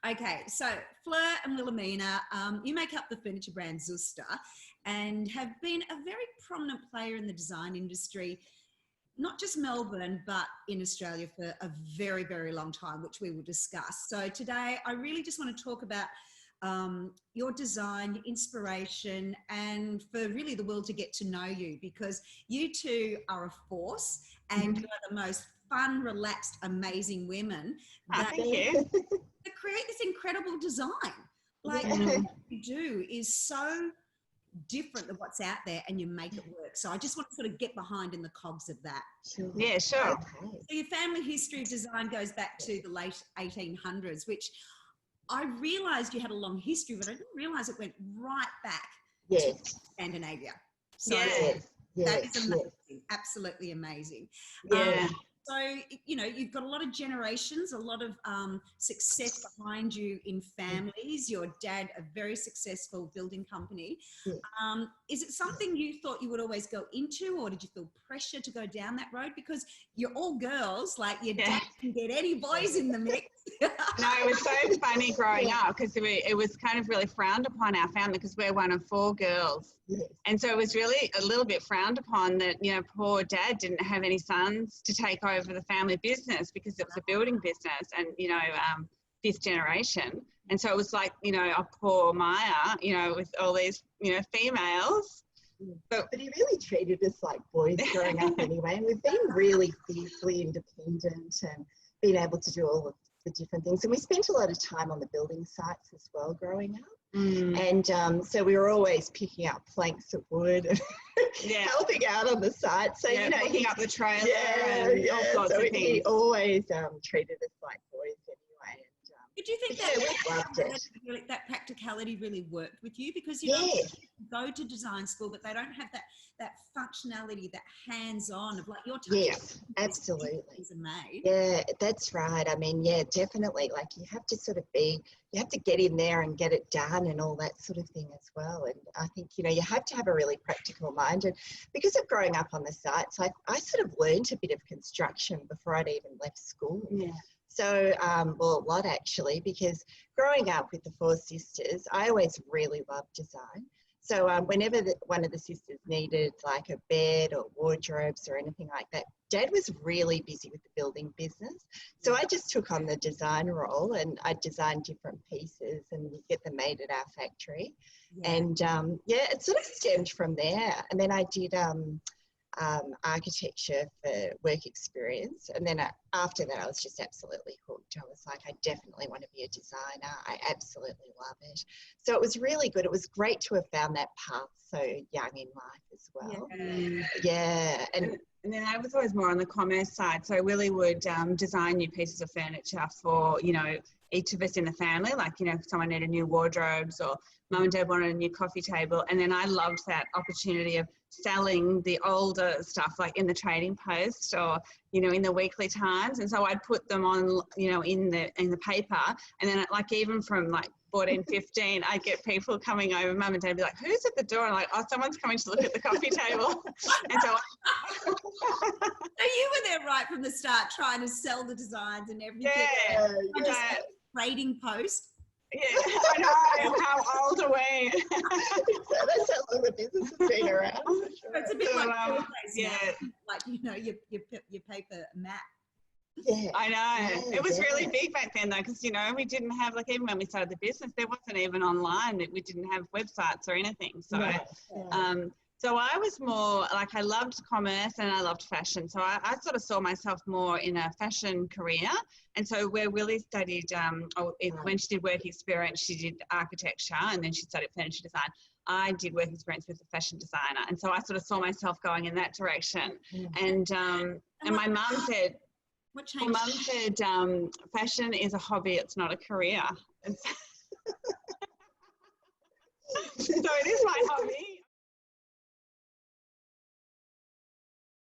Okay, so Fleur and Wilhelmina, you make up the furniture brand Zuster and have been a very prominent player in the design industry, not just Melbourne, but in Australia for a very, very long time, which we will discuss. So today, I really just want to talk about your design, your inspiration, and for really the world to get to know you, because you two are a force and you are the most fun, relaxed, amazing women that, Thank you. that create this incredible design. Like Yeah. what you do is so different than what's out there, and you make it work. So I just want to sort of get behind in the cogs of that. Sure. Yeah, sure. Okay. So your family history of design goes back to the late 1800s, which I realised you had a long history, but I didn't realise it went right back to Yes. Scandinavia. So Yes. that Yes. is amazing, absolutely amazing. Yeah. So, you know, you've got a lot of generations, a lot of success behind you in families. Your dad, a very successful building company. Yeah. Is it something you thought you would always go into, or did you feel pressure to go down that road? Because you're all girls, like your dad can get any boys in the mix. No, it was so funny growing up because it was kind of really frowned upon our family because we're one of 4 girls. Yes. And so it was really a little bit frowned upon that, you know, poor dad didn't have any sons to take over the family business because it was a building business and, you know, 5th generation. And so it was like, you know, a poor Maya, you know, with all these, you know, females. But he really treated us like boys growing up anyway. And we've been really fiercely independent and been able to do all of the different things. And we spent a lot of time on the building sites as well growing up. And so we were always picking up planks of wood and helping out on the site. So, you know, picking up the trailer and all sorts so of things. he always treated us like boys anyway. Did you think Yeah, we loved it. that practicality really worked with you? Because, you know, Yes. people go to design school, but they don't have that functionality, that hands-on of like your touch. Yes, absolutely. Things are made. Yeah, that's right. I mean, yeah, definitely. Like you have to sort of you have to get in there and get it done and all that sort of thing as well. And I think, you know, you have to have a really practical mind. And because of growing up on the sites, I sort of learned a bit of construction before I'd even left school. Yeah. So, well, a lot actually, because growing up with the 4 sisters, I always really loved design. So whenever one of the sisters needed like a bed or wardrobes or anything like that, Dad was really busy with the building business. So I just took on the design role and I designed different pieces and we'd get them made at our factory. Yeah. And yeah, it sort of stemmed from there. And then I did architecture for work experience, and then after that I was just absolutely hooked. I was like, I definitely want to be a designer. I absolutely love it. So it was really good. It was great to have found that path so young in life as well. Yeah. And then I was always more on the commerce side. So Willie would design new pieces of furniture for, you know, each of us in the family. Like, you know, if someone needed new wardrobes or Mum and Dad wanted a new coffee table. And then I loved that opportunity of selling the older stuff, like in the Trading Post or, you know, in the weekly times. And so I'd put them on, you know, in the paper. And then like even from like 14, 15, I'd get people coming over, Mum and Dad would be like, who's at the door? And like, oh, someone's coming to look at the coffee table. And so So you were there right from the start, trying to sell the designs and everything. yeah. Trading Post. Yeah, I know. How old are we? That's how long the business has been around. For sure. It's a bit So, like yeah. like, you know, your paper map. Yeah. I know. Yeah, It was yeah. really big back then though, because, you know, we didn't have, like, even when we started the business, there wasn't even online, that we didn't have websites or anything. So, Right. so I was more, like, I loved commerce and I loved fashion. So I sort of saw myself more in a fashion career. And so where Willie studied, when she did work experience, she did architecture and then she studied furniture design. I did work experience with a fashion designer. And so I sort of saw myself going in that direction. And my mum said, What well, changed? Mum said fashion is a hobby, it's not a career. So it is my hobby.